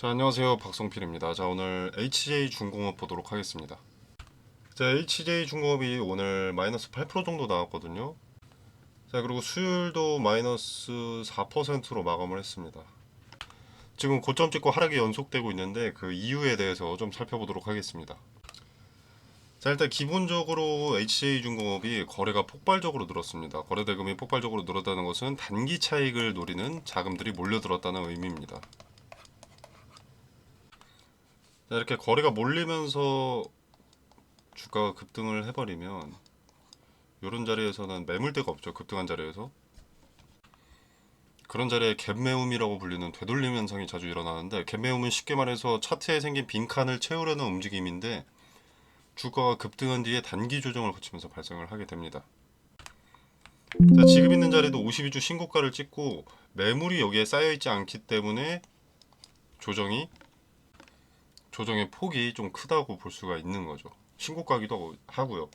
자, 안녕하세요. 박성필입니다. 자, 오늘 HJ중공업 보도록 하겠습니다. 자, HJ중공업이 오늘 마이너스 8% 정도 나왔거든요. 자, 그리고 수율도 마이너스 4%로 마감을 했습니다. 지금 고점 찍고 하락이 연속되고 있는데 그 이유에 대해서 좀 살펴보도록 하겠습니다. 자, 일단 기본적으로 HJ중공업이 거래가 폭발적으로 늘었습니다. 거래 대금이 폭발적으로 늘었다는 것은 단기 차익을 노리는 자금들이 몰려들었다는 의미입니다. 자, 이렇게 거래가 몰리면서 주가가 급등을 해버리면 이런 자리에서는 매물대가 없죠. 급등한 자리에서. 그런 자리에 갭매움이라고 불리는 되돌림 현상이 자주 일어나는데, 갭매움은 쉽게 말해서 차트에 생긴 빈칸을 채우려는 움직임인데 주가가 급등한 뒤에 단기 조정을 거치면서 발생을 하게 됩니다. 자, 지금 있는 자리도 52주 신고가를 찍고 매물이 여기에 쌓여있지 않기 때문에 조정의 폭이 좀 크다고 볼 수가 있는 거죠. 신고가기도 하고요.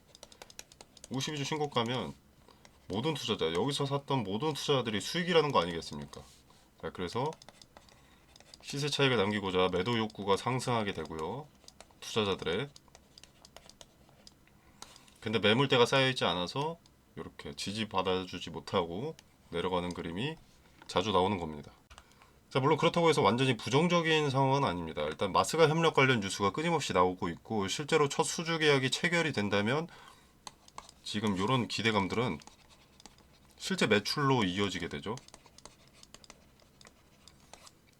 52주 신고가면 모든 투자자, 여기서 샀던 모든 투자자들이 수익이라는 거 아니겠습니까? 자, 그래서 시세 차익을 남기고자 매도 욕구가 상승하게 되고요. 투자자들의. 근데 매물대가 쌓여있지 않아서 이렇게 지지받아주지 못하고 내려가는 그림이 자주 나오는 겁니다. 자, 물론 그렇다고 해서 완전히 부정적인 상황은 아닙니다. 일단 마스가 협력 관련 뉴스가 끊임없이 나오고 있고, 실제로 첫 수주 계약이 체결이 된다면 지금 이런 기대감들은 실제 매출로 이어지게 되죠.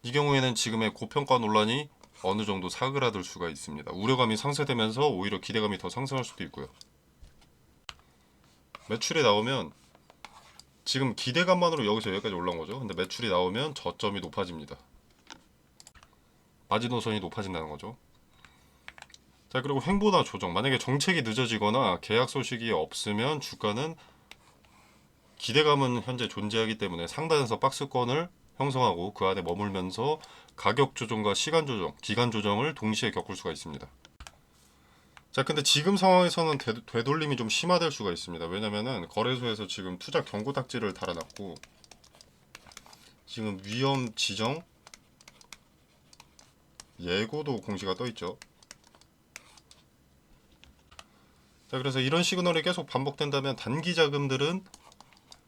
이 경우에는 지금의 고평가 논란이 어느 정도 사그라들 수가 있습니다. 우려감이 상쇄되면서 오히려 기대감이 더 상승할 수도 있고요. 매출이 나오면 지금 기대감만으로 여기서 여기까지 올라온 거죠. 근데 매출이 나오면 저점이 높아집니다. 마지노선이 높아진다는 거죠. 자, 그리고 횡보나 조정. 만약에 정책이 늦어지거나 계약 소식이 없으면 주가는 기대감은 현재 존재하기 때문에 상단에서 박스권을 형성하고 그 안에 머물면서 가격 조정과 시간 조정, 기간 조정을 동시에 겪을 수가 있습니다. 자, 근데 지금 상황에서는 되돌림이 좀 심화될 수가 있습니다. 왜냐면은 거래소에서 지금 투자 경고 딱지를 달아놨고, 지금 위험 지정 예고도 공시가 떠 있죠. 자, 그래서 이런 시그널이 계속 반복된다면 단기 자금들은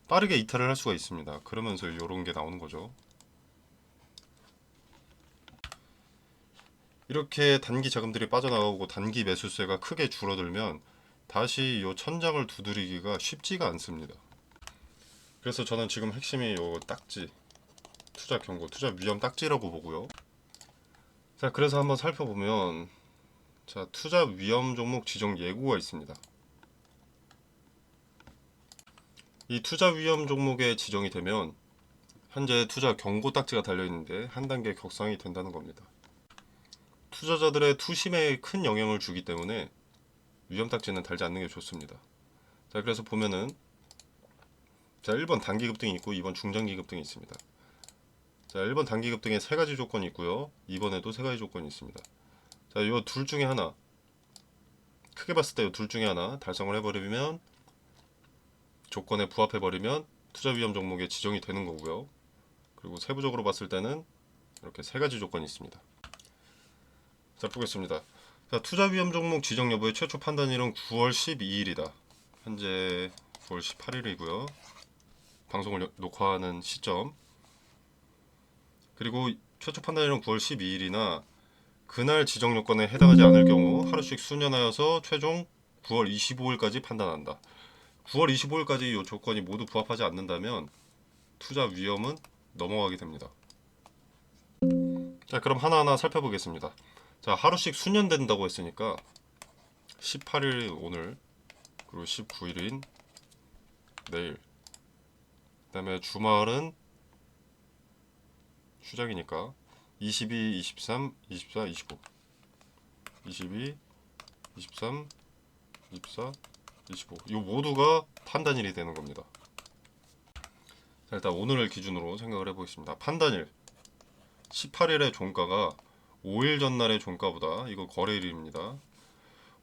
빠르게 이탈을 할 수가 있습니다. 그러면서 이런 게 나오는 거죠. 이렇게 단기 자금들이 빠져나가고 단기 매수세가 크게 줄어들면 다시 이 천장을 두드리기가 쉽지가 않습니다. 그래서 저는 지금 핵심이 이 딱지, 투자 경고, 투자 위험 딱지라고 보고요. 자, 그래서 한번 살펴보면, 자, 투자 위험 종목 지정 예고가 있습니다. 이 투자 위험 종목에 지정이 되면 현재 투자 경고 딱지가 달려 있는데 한 단계 격상이 된다는 겁니다. 투자자들의 투심에 큰 영향을 주기 때문에 위험 딱지는 달지 않는 게 좋습니다. 자, 그래서 보면은, 자, 1번 단기 급등이 있고 2번 중장기 급등이 있습니다. 자, 1번 단기 급등에 세 가지 조건이 있고요. 2번에도 세 가지 조건이 있습니다. 자, 이 둘 중에 하나, 크게 봤을 때 이 둘 중에 하나 달성을 해버리면, 조건에 부합해버리면 투자 위험 종목에 지정이 되는 거고요. 그리고 세부적으로 봤을 때는 이렇게 세 가지 조건이 있습니다. 자, 보겠습니다. 자, 투자 위험 종목 지정 여부의 최초 판단일은 9월 12일이다. 현재 9월 18일이고요. 방송을 녹화하는 시점. 그리고 최초 판단일은 9월 12일이나 그날 지정 요건에 해당하지 않을 경우 하루씩 수년하여서 최종 9월 25일까지 판단한다. 9월 25일까지 이 조건이 모두 부합하지 않는다면 투자 위험은 넘어가게 됩니다. 자, 그럼 하나하나 살펴보겠습니다. 자, 하루씩 수년된다고 했으니까 18일 오늘, 그리고 19일인 내일, 그 다음에 주말은 휴장이니까 22, 23, 24, 25, 22, 23, 24, 25. 이 모두가 판단일이 되는 겁니다. 자, 일단 오늘을 기준으로 생각을 해보겠습니다. 판단일 18일의 종가가 5일 전날의 종가보다, 이거 거래일입니다.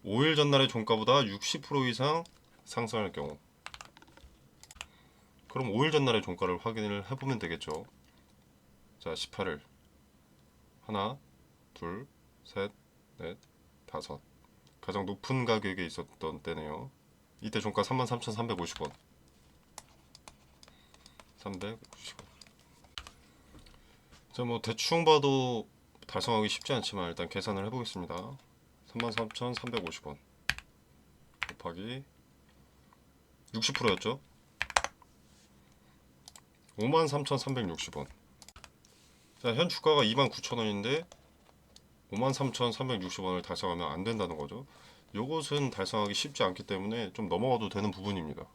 5일 전날의 종가보다 60% 이상 상승할 경우, 그럼 5일 전날의 종가를 확인을 해보면 되겠죠. 자, 18일 하나, 둘, 셋, 넷, 다섯. 가장 높은 가격에 있었던 때네요. 이때 종가 33,350원. 350원. 자, 뭐 대충 봐도 달성하기 쉽지 않지만 일단 계산을 해보겠습니다. 33,350원 곱하기 60%였죠? 53,360원. 자, 현 주가가 29,000원인데 53,360원을 달성하면 안 된다는 거죠. 요것은 달성하기 쉽지 않기 때문에 좀 넘어가도 되는 부분입니다.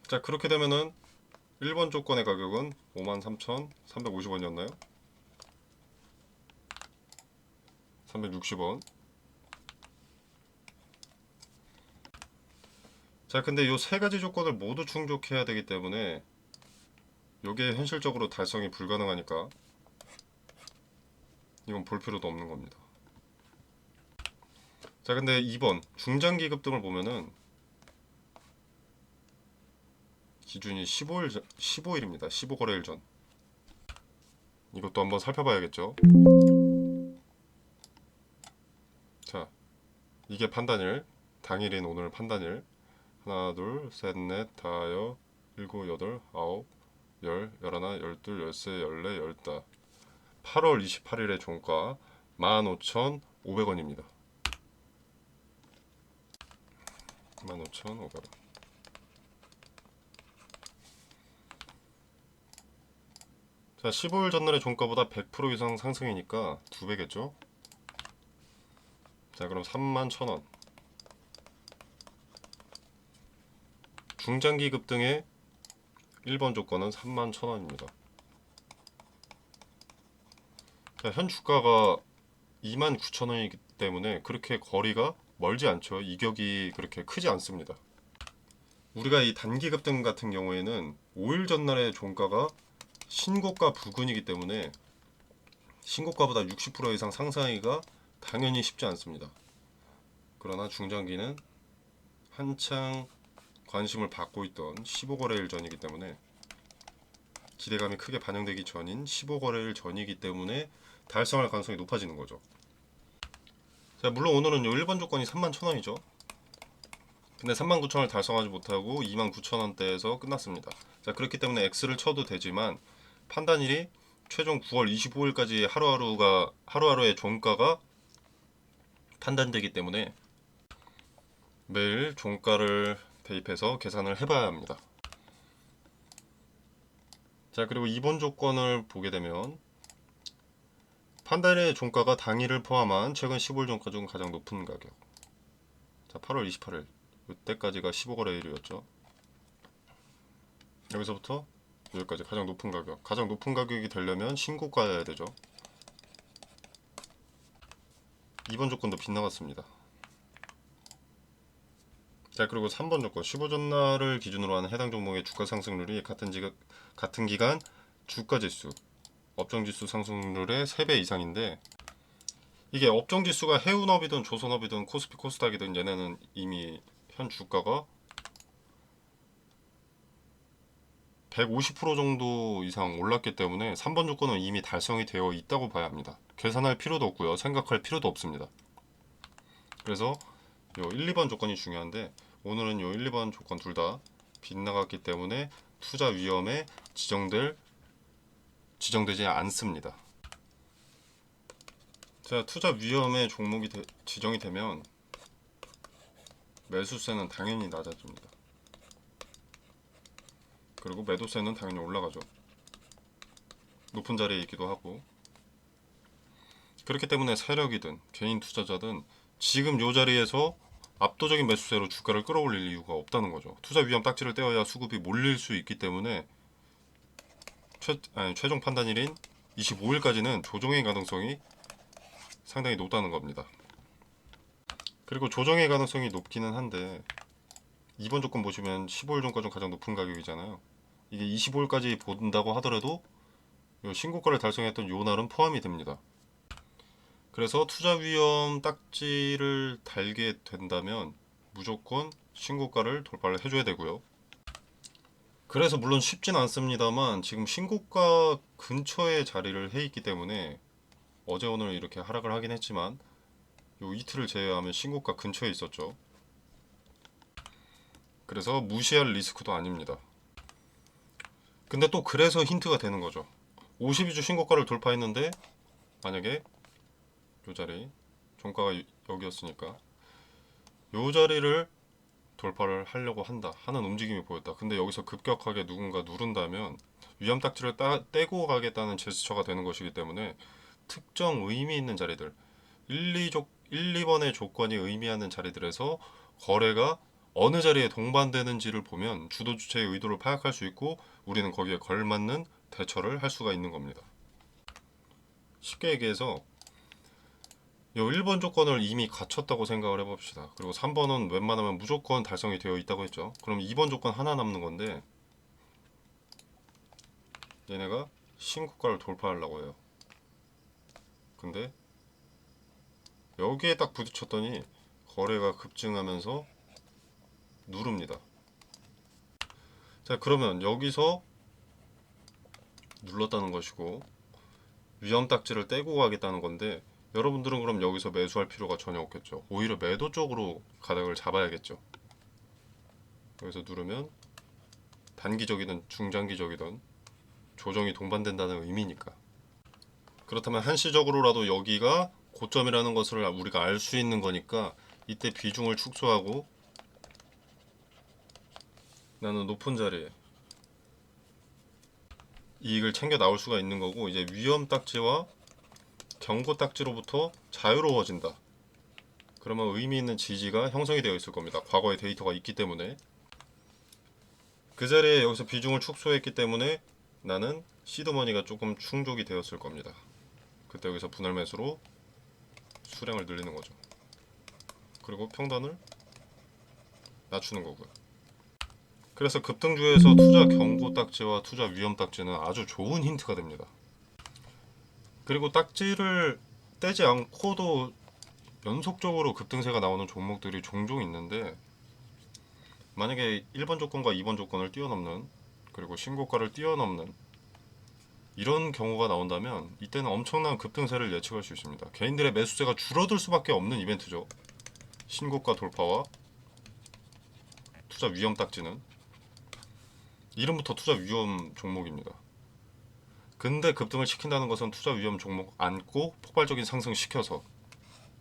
자, 그렇게 되면은 1번 조건의 가격은 53,350원이었나요? 360원. 자, 근데 요 세 가지 조건을 모두 충족해야 되기 때문에 요게 현실적으로 달성이 불가능하니까 이건 볼 필요도 없는 겁니다. 자, 근데 2번 중장기 급등을 보면은 기준이 15일입니다. 15거래일 전. 이것도 한번 살펴봐야겠죠. 자, 이게 판단일. 당일인 오늘 판단일. 하나, 둘, 셋, 넷, 다여, 일곱, 여덟, 아홉, 열, 열하나, 열둘, 열세, 열네, 열다. 8월 28일의 종가 15,500원입니다. 15,500원. 자, 15일 전날의 종가보다 100% 이상 상승이니까 2배겠죠? 자, 그럼 31,000원. 중장기 급등의 1번 조건은 31,000원입니다. 자, 현 주가가 29,000원이기 때문에 그렇게 거리가 멀지 않죠. 이격이 그렇게 크지 않습니다. 우리가 이 단기 급등 같은 경우에는 5일 전날의 종가가 신고가 부근이기 때문에 신고가보다 60% 이상 상승하기가 당연히 쉽지 않습니다. 그러나 중장기는 한창 관심을 받고 있던 15거래일 전이기 때문에 기대감이 크게 반영되기 전인 15거래일 전이기 때문에 달성할 가능성이 높아지는 거죠. 자, 물론 오늘은 요 1번 조건이 31,000원이죠. 근데 39,000원을 달성하지 못하고 29,000원대에서 끝났습니다. 자, 그렇기 때문에 X를 쳐도 되지만 판단일이 최종 9월 25일까지 하루하루의 종가가 판단되기 때문에 매일 종가를 대입해서 계산을 해봐야 합니다. 자, 그리고 2번 조건을 보게 되면 판단일의 종가가 당일을 포함한 최근 15일 종가 중 가장 높은 가격. 자, 8월 28일 이때까지가 15거래일이었죠. 여기서부터 여기까지 가장 높은 가격. 가장 높은 가격이 되려면 신고가여야 되죠. 2번 조건도 빗나갔습니다. 자, 그리고 3번 조건 15전날을 기준으로 하는 해당 종목의 주가 상승률이 같은 기간 주가지수, 업종지수 상승률의 3배 이상인데 이게 업종지수가 해운업이든 조선업이든 코스피 코스닥이든 얘네는 이미 현 주가가 150% 정도 이상 올랐기 때문에 3번 조건은 이미 달성이 되어 있다고 봐야 합니다. 계산할 필요도 없고요. 생각할 필요도 없습니다. 그래서 요 1, 2번 조건이 중요한데 오늘은 요 1, 2번 조건 둘 다 빗나갔기 때문에 투자 위험에 지정되지 않습니다. 자, 투자 위험에 종목이 지정이 되면 매수세는 당연히 낮아집니다. 그리고 매도세는 당연히 올라가죠. 높은 자리에 있기도 하고. 그렇기 때문에 세력이든 개인 투자자든 지금 요 자리에서 압도적인 매수세로 주가를 끌어올릴 이유가 없다는 거죠. 투자 위험 딱지를 떼어야 수급이 몰릴 수 있기 때문에 최종 판단일인 25일까지는 조정의 가능성이 상당히 높다는 겁니다. 그리고 조정의 가능성이 높기는 한데 2번 조건 보시면 15일 종가 중 가장 높은 가격이잖아요. 이게 25일까지 본다고 하더라도 요 신고가를 달성했던 요 날은 포함이 됩니다. 그래서 투자 위험 딱지를 달게 된다면 무조건 신고가를 돌파를 해줘야 되고요. 그래서 물론 쉽진 않습니다만 지금 신고가 근처에 자리를 해 있기 때문에 어제 오늘 이렇게 하락을 하긴 했지만 요 이틀을 제외하면 신고가 근처에 있었죠. 그래서 무시할 리스크도 아닙니다. 근데 또 그래서 힌트가 되는 거죠. 52주 신고가를 돌파했는데 만약에 요 자리 종가가 여기였으니까 요 자리를 돌파를 하려고 한다 하는 움직임이 보였다. 근데 여기서 급격하게 누군가 누른다면 위험 딱지를 떼고 가겠다는 제스처가 되는 것이기 때문에 특정 의미 있는 자리들 1, 2번의 조건이 의미하는 자리들에서 거래가 어느 자리에 동반되는지를 보면 주도 주체의 의도를 파악할 수 있고 우리는 거기에 걸맞는 대처를 할 수가 있는 겁니다. 쉽게 얘기해서 요 1번 조건을 이미 갖췄다고 생각을 해봅시다. 그리고 3번은 웬만하면 무조건 달성이 되어 있다고 했죠. 그럼 2번 조건 하나 남는 건데 얘네가 신고가를 돌파하려고 해요. 근데 여기에 딱 부딪혔더니 거래가 급증하면서 누릅니다. 자, 그러면 여기서 눌렀다는 것이고 위험 딱지를 떼고 가겠다는 건데 여러분들은 그럼 여기서 매수할 필요가 전혀 없겠죠. 오히려 매도 쪽으로 가닥을 잡아야겠죠. 여기서 누르면 단기적이든 중장기적이든 조정이 동반된다는 의미니까. 그렇다면 한시적으로라도 여기가 고점이라는 것을 우리가 알 수 있는 거니까 이때 비중을 축소하고 나는 높은 자리에 이익을 챙겨 나올 수가 있는 거고 이제 위험 딱지와 경고 딱지로부터 자유로워진다. 그러면 의미 있는 지지가 형성이 되어 있을 겁니다. 과거의 데이터가 있기 때문에 그 자리에 여기서 비중을 축소했기 때문에 나는 시드머니가 조금 충족이 되었을 겁니다. 그때 여기서 분할 매수로 수량을 늘리는 거죠. 그리고 평단을 낮추는 거고요. 그래서 급등주에서 투자 경고 딱지와 투자 위험 딱지는 아주 좋은 힌트가 됩니다. 그리고 딱지를 떼지 않고도 연속적으로 급등세가 나오는 종목들이 종종 있는데 만약에 1번 조건과 2번 조건을 뛰어넘는 그리고 신고가를 뛰어넘는 이런 경우가 나온다면 이때는 엄청난 급등세를 예측할 수 있습니다. 개인들의 매수세가 줄어들 수밖에 없는 이벤트죠. 신고가 돌파와 투자 위험 딱지는 이름부터 투자 위험 종목입니다. 근데 급등을 시킨다는 것은 투자 위험 종목 안고 폭발적인 상승 시켜서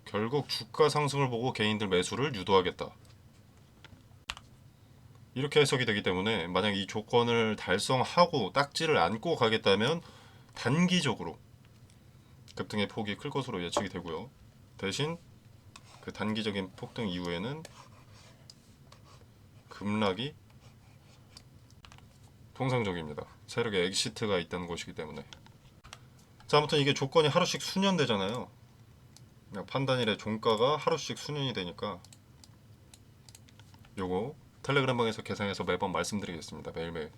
결국 주가 상승을 보고 개인들 매수를 유도하겠다. 이렇게 해석이 되기 때문에 만약 이 조건을 달성하고 딱지를 안고 가겠다면 단기적으로 급등의 폭이 클 것으로 예측이 되고요. 대신 그 단기적인 폭등 이후에는 급락이 통상적입니다. 세력의 엑시트가 있다는 것이기 때문에. 자, 아무튼 이게 조건이 하루씩 수년되잖아요. 판단일의 종가가 하루씩 수년이 되니까 요거 텔레그램 방에서 계산해서 매번 말씀드리겠습니다. 매일매일.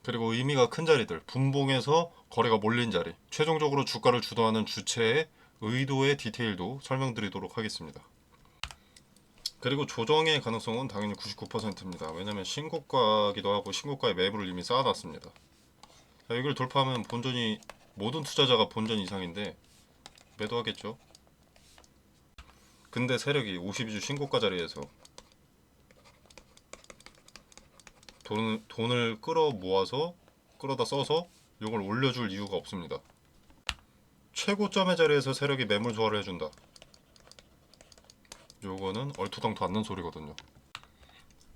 그리고 의미가 큰 자리들, 분봉에서 거래가 몰린 자리, 최종적으로 주가를 주도하는 주체의 의도의 디테일도 설명드리도록 하겠습니다. 그리고 조정의 가능성은 당연히 99%입니다. 왜냐면 신고가기도 하고 신고가의 매물을 이미 쌓아놨습니다. 자, 여기를 돌파하면 본전이 모든 투자자가 본전 이상인데 매도하겠죠. 근데 세력이 52주 신고가 자리에서 돈을 끌어 모아서 끌어다 써서 이걸 올려줄 이유가 없습니다. 최고점의 자리에서 세력이 매물 소화를 해준다. 요거는 얼토당토 않는 소리거든요.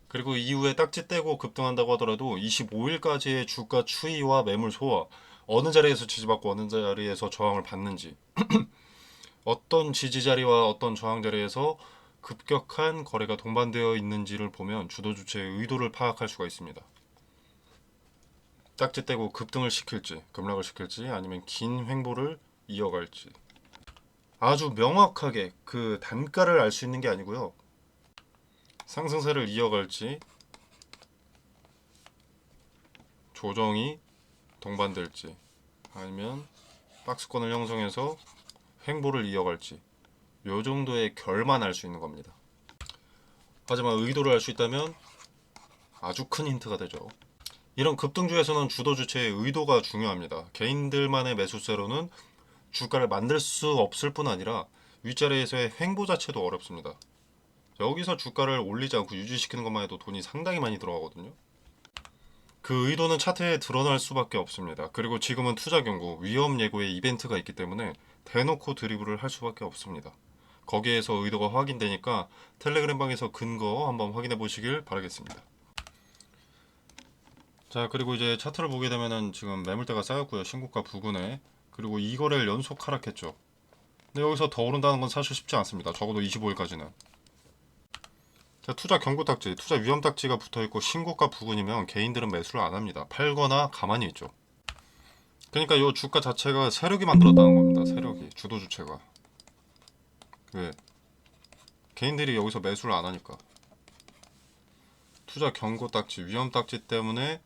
그리고 이후에 딱지 떼고 급등한다고 하더라도 25일까지의 주가 추이와 매물 소화, 어느 자리에서 지지받고 어느 자리에서 저항을 받는지, 어떤 지지 자리와 어떤 저항 자리에서 급격한 거래가 동반되어 있는지를 보면 주도 주체의 의도를 파악할 수가 있습니다. 딱지 떼고 급등을 시킬지, 급락을 시킬지, 아니면 긴 횡보를 이어갈지. 아주 명확하게 그 단가를 알 수 있는 게 아니고요. 상승세를 이어갈지, 조정이 동반될지, 아니면 박스권을 형성해서 횡보를 이어갈지, 요 정도의 결만 알 수 있는 겁니다. 하지만 의도를 알 수 있다면 아주 큰 힌트가 되죠. 이런 급등주에서는 주도 주체의 의도가 중요합니다. 개인들만의 매수세로는 주가를 만들 수 없을 뿐 아니라 윗자리에서의 횡보 자체도 어렵습니다. 여기서 주가를 올리지 않고 유지시키는 것만 해도 돈이 상당히 많이 들어가거든요. 그 의도는 차트에 드러날 수밖에 없습니다. 그리고 지금은 투자 경고, 위험 예고의 이벤트가 있기 때문에 대놓고 드리블을 할 수밖에 없습니다. 거기에서 의도가 확인되니까 텔레그램 방에서 근거 한번 확인해 보시길 바라겠습니다. 자, 그리고 이제 차트를 보게 되면은 지금 매물대가 쌓였고요. 신고가 부근에. 그리고 이 거래를 연속 하락했죠. 근데 여기서 더 오른다는 건 사실 쉽지 않습니다. 적어도 25일까지는. 자, 투자 경고 딱지, 투자 위험 딱지가 붙어있고 신고가 부근이면 개인들은 매수를 안 합니다. 팔거나 가만히 있죠. 그러니까 이 주가 자체가 세력이 만들었다는 겁니다. 세력이, 주도 주체가. 왜? 개인들이 여기서 매수를 안 하니까. 투자 경고 딱지, 위험 딱지 때문에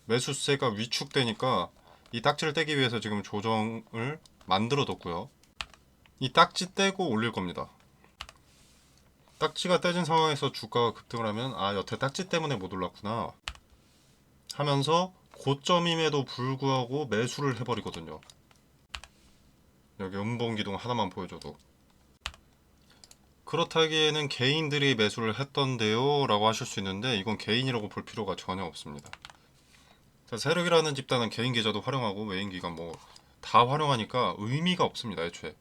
매수세가 위축되니까 이 딱지를 떼기 위해서 지금 조정을 만들어 뒀고요. 이 딱지 떼고 올릴 겁니다. 딱지가 떼진 상황에서 주가가 급등을 하면 아, 여태 딱지 때문에 못 올랐구나 하면서 고점임에도 불구하고 매수를 해버리거든요. 여기 음봉기둥 하나만 보여줘도. 그렇다기에는 개인들이 매수를 했던데요 라고 하실 수 있는데 이건 개인이라고 볼 필요가 전혀 없습니다. 자, 세력이라는 집단은 개인 계좌도 활용하고 외인 기관 뭐 다 활용하니까 의미가 없습니다. 애초에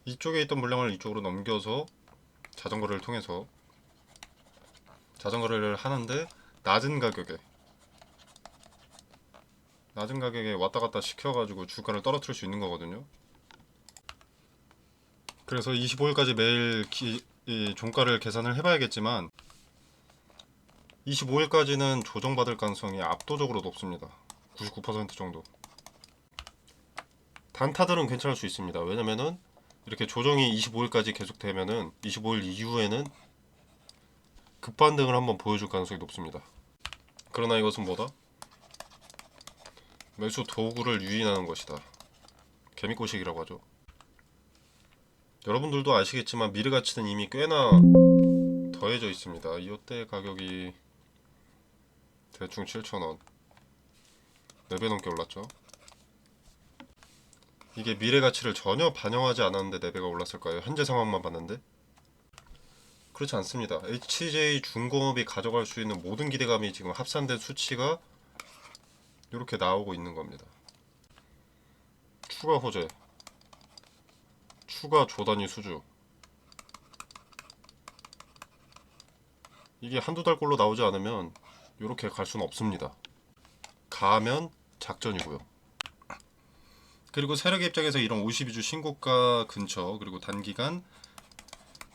이쪽에 있던 물량을 이쪽으로 넘겨서 자전거를 통해서 자전거를 하는데 낮은 가격에 왔다 갔다 시켜가지고 주가를 떨어뜨릴 수 있는 거거든요. 그래서 25일까지 매일 이 종가를 계산을 해봐야겠지만 25일까지는 조정받을 가능성이 압도적으로 높습니다. 99% 정도. 단타들은 괜찮을 수 있습니다. 왜냐면은 이렇게 조정이 25일까지 계속되면은 25일 이후에는 급반등을 한번 보여줄 가능성이 높습니다. 그러나 이것은 뭐다? 매수 도구를 유인하는 것이다. 개미꼬식이라고 하죠. 여러분들도 아시겠지만 미래 가치는 이미 꽤나 더해져 있습니다. 이때 가격이 대충 7,000원, 4배 넘게 올랐죠. 이게 미래 가치를 전혀 반영하지 않았는데 4배가 올랐을까요? 현재 상황만 봤는데? 그렇지 않습니다. HJ 중공업이 가져갈 수 있는 모든 기대감이 지금 합산된 수치가 이렇게 나오고 있는 겁니다. 추가 호재, 추가 조단위 수주. 이게 한두 달 꼴로 나오지 않으면 이렇게 갈 수는 없습니다. 가면 작전이고요. 그리고 세력의 입장에서 이런 52주 신고가 근처 그리고 단기간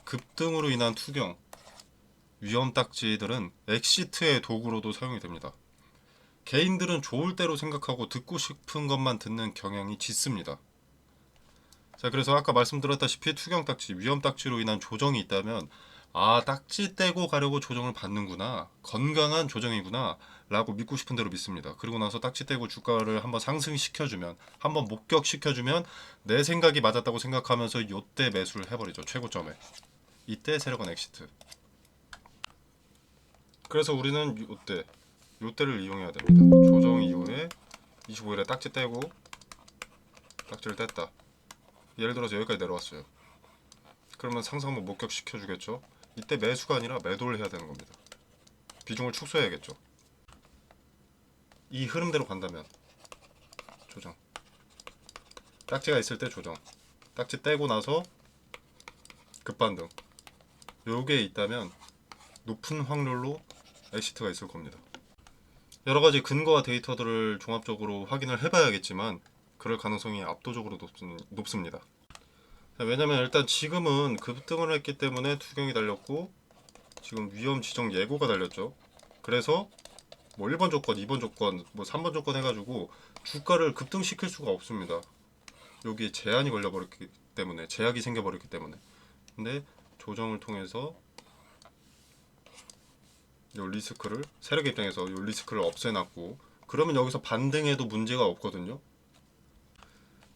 급등으로 인한 투경, 위험 딱지들은 엑시트의 도구로도 사용이 됩니다. 개인들은 좋을 대로 생각하고 듣고 싶은 것만 듣는 경향이 짙습니다. 자, 그래서 아까 말씀드렸다시피 투경 딱지, 위험 딱지로 인한 조정이 있다면 아, 딱지 떼고 가려고 조정을 받는구나, 건강한 조정이구나 라고 믿고 싶은 대로 믿습니다. 그리고 나서 딱지 떼고 주가를 한번 상승시켜주면, 한번 목격시켜주면 내 생각이 맞았다고 생각하면서 요때 매수를 해버리죠. 최고점에. 이때 세력은 엑시트. 그래서 우리는 요때를 이용해야 됩니다. 조정 이후에 25일에 딱지 떼고 딱지를 뗐다. 예를 들어서 여기까지 내려왔어요. 그러면 상승 한번 목격시켜 주겠죠. 이때 매수가 아니라 매도를 해야 되는 겁니다. 비중을 축소해야겠죠. 이 흐름대로 간다면 조정, 딱지가 있을 때 조정, 딱지 떼고 나서 급반등, 요게 있다면 높은 확률로 엑시트가 있을 겁니다. 여러 가지 근거와 데이터들을 종합적으로 확인을 해봐야겠지만 그럴 가능성이 압도적으로 높습니다. 왜냐면 일단 지금은 급등을 했기 때문에 투경이 달렸고 지금 위험 지정 예고가 달렸죠. 그래서 뭐 1번 조건, 2번 조건, 뭐 3번 조건 해가지고 주가를 급등시킬 수가 없습니다. 여기에 제한이 걸려버렸기 때문에, 제약이 생겨버렸기 때문에. 근데 조정을 통해서 요 리스크를, 세력 입장에서 요 리스크를 없애놨고, 그러면 여기서 반등해도 문제가 없거든요.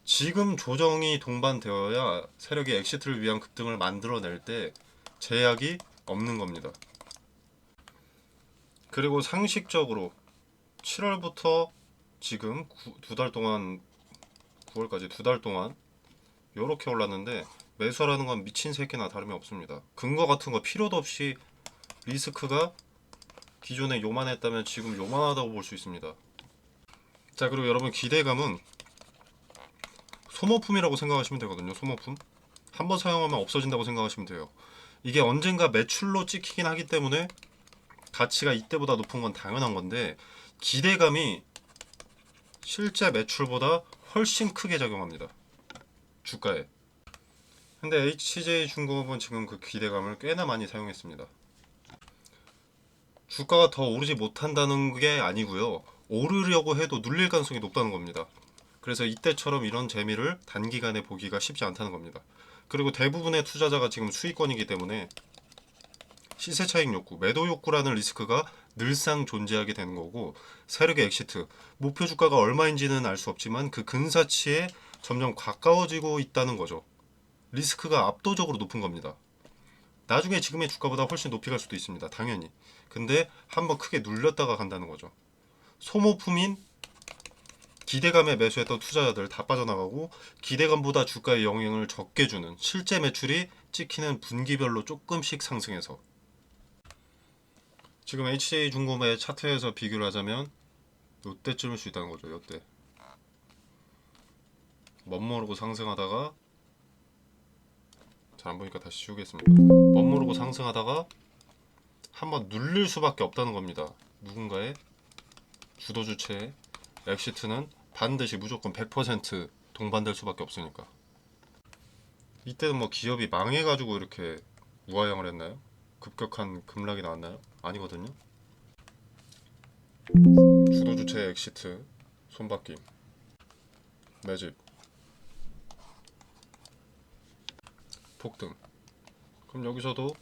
지금 조정이 동반되어야 세력이 엑시트를 위한 급등을 만들어낼 때 제약이 없는 겁니다. 그리고 상식적으로 7월부터 지금 두 달 동안 9월까지 두 달 동안 요렇게 올랐는데 매수하라는 건 미친 새끼나 다름이 없습니다. 근거 같은 거 필요도 없이 리스크가 기존에 요만했다면 지금 요만하다고 볼 수 있습니다. 자, 그리고 여러분 기대감은 소모품이라고 생각하시면 되거든요. 소모품. 한번 사용하면 없어진다고 생각하시면 돼요. 이게 언젠가 매출로 찍히긴 하기 때문에 가치가 이때보다 높은 건 당연한 건데 기대감이 실제 매출보다 훨씬 크게 작용합니다. 주가에. 근데 HJ중공업은 지금 그 기대감을 꽤나 많이 사용했습니다. 주가가 더 오르지 못한다는 게 아니고요. 오르려고 해도 눌릴 가능성이 높다는 겁니다. 그래서 이때처럼 이런 재미를 단기간에 보기가 쉽지 않다는 겁니다. 그리고 대부분의 투자자가 지금 수익권이기 때문에 시세 차익 욕구, 매도 욕구라는 리스크가 늘상 존재하게 되는 거고 세력의 엑시트, 목표 주가가 얼마인지는 알 수 없지만 그 근사치에 점점 가까워지고 있다는 거죠. 리스크가 압도적으로 높은 겁니다. 나중에 지금의 주가보다 훨씬 높이 갈 수도 있습니다. 당연히. 근데 한번 크게 눌렸다가 간다는 거죠. 소모품인 기대감에 매수했던 투자자들 다 빠져나가고 기대감보다 주가에 영향을 적게 주는 실제 매출이 찍히는 분기별로 조금씩 상승해서 지금 HJ중공업의 차트에서 비교를 하자면 요때쯤일 수 있다는 거죠. 요때 멋모르고 상승하다가 잘 안 보니까 다시 지우겠습니다. 멋모르고 상승하다가 한번 눌릴 수밖에 없다는 겁니다. 누군가의 주도 주체의 엑시트는 반드시 무조건 100% 동반될 수밖에 없으니까. 이때는 뭐 기업이 망해가지고 이렇게 우하향을 했나요? 급격한 급락이 나왔나요? 아니거든요. 주도 주체의 엑시트, 손바뀜, 매집, 폭등. 그럼 여기서도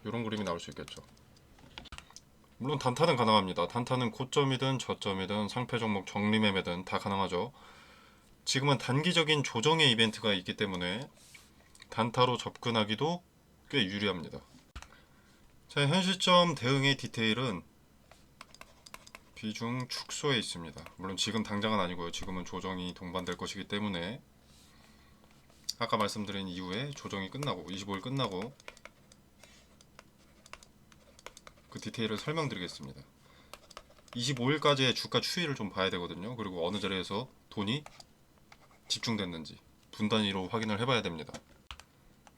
이런 그림이 나올 수 있겠죠. 물론 단타는 가능합니다. 단타는 고점이든 저점이든 상패 종목 정리 매매든 다 가능하죠. 지금은 단기적인 조정의 이벤트가 있기 때문에 단타로 접근하기도 꽤 유리합니다. 자, 현 시점 대응의 디테일은 비중 축소에 있습니다. 물론 지금 당장은 아니고요. 지금은 조정이 동반될 것이기 때문에 아까 말씀드린 이후에 조정이 끝나고 25일 끝나고 그 디테일을 설명드리겠습니다. 25일까지의 주가 추이를 좀 봐야 되거든요. 그리고 어느 자리에서 돈이 집중됐는지 분단위로 확인을 해봐야 됩니다.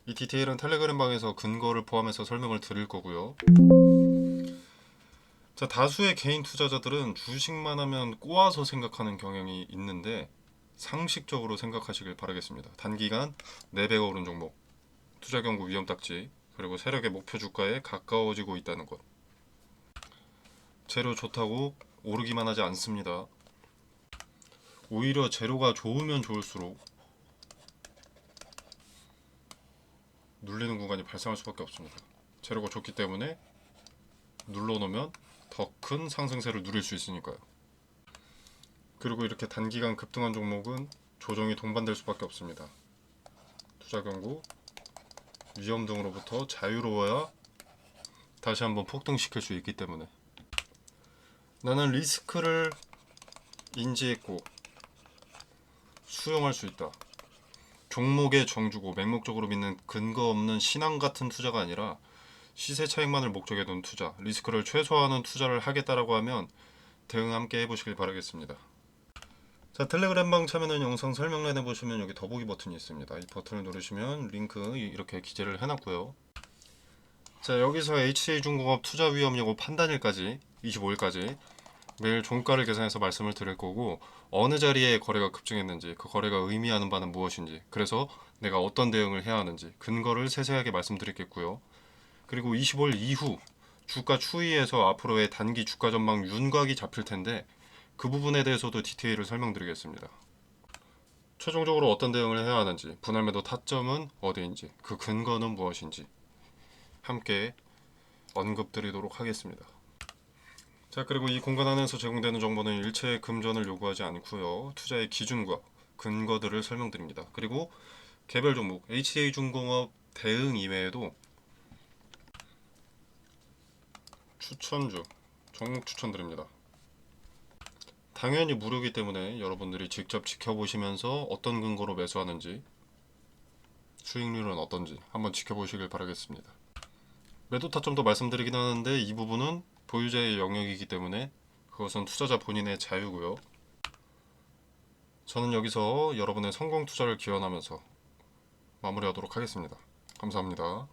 이 디테일은 텔레그램 방에서 근거를 포함해서 설명을 드릴 거고요. 자, 다수의 개인 투자자들은 주식만 하면 꼬아서 생각하는 경향이 있는데 상식적으로 생각하시길 바라겠습니다. 단기간 4배가 오른 종목, 투자 경고 위험 딱지, 그리고 세력의 목표 주가에 가까워지고 있다는 것. 재료 좋다고 오르기만 하지 않습니다. 오히려 재료가 좋으면 좋을수록 눌리는 구간이 발생할 수밖에 없습니다. 재료가 좋기 때문에 눌러놓으면 더 큰 상승세를 누릴 수 있으니까요. 그리고 이렇게 단기간 급등한 종목은 조정이 동반될 수밖에 없습니다. 투자 경고, 위험 등으로부터 자유로워야 다시 한번 폭등시킬 수 있기 때문에 나는 리스크를 인지했고 수용할 수 있다. 종목에 정주고 맹목적으로 믿는 근거 없는 신앙 같은 투자가 아니라 시세 차익만을 목적에 둔 투자, 리스크를 최소화하는 투자를 하겠다라고 하면 대응 함께 해보시길 바라겠습니다. 자, 텔레그램방 참여는 영상 설명란에 보시면 여기 더보기 버튼이 있습니다. 이 버튼을 누르시면 링크 이렇게 기재를 해놨고요. 자, 여기서 HJ중공업 투자 위험 여부 판단일까지 25일까지 매일 종가를 계산해서 말씀을 드릴 거고 어느 자리에 거래가 급증했는지 그 거래가 의미하는 바는 무엇인지 그래서 내가 어떤 대응을 해야 하는지 근거를 세세하게 말씀드리겠고요. 그리고 25일 이후 주가 추이에서 앞으로의 단기 주가 전망 윤곽이 잡힐 텐데 그 부분에 대해서도 디테일을 설명드리겠습니다. 최종적으로 어떤 대응을 해야 하는지, 분할 매도 타점은 어디인지, 그 근거는 무엇인지 함께 언급드리도록 하겠습니다. 자, 그리고 이 공간 안에서 제공되는 정보는 일체의 금전을 요구하지 않고요. 투자의 기준과 근거들을 설명드립니다. 그리고 개별 종목 HJ중공업 대응 이외에도 추천주, 종목 추천드립니다. 당연히 무료이기 때문에 여러분들이 직접 지켜보시면서 어떤 근거로 매수하는지, 수익률은 어떤지 한번 지켜보시길 바라겠습니다. 매도 타점도 말씀드리긴 하는데 이 부분은 보유자의 영역이기 때문에 그것은 투자자 본인의 자유고요. 저는 여기서 여러분의 성공 투자를 기원하면서 마무리하도록 하겠습니다. 감사합니다.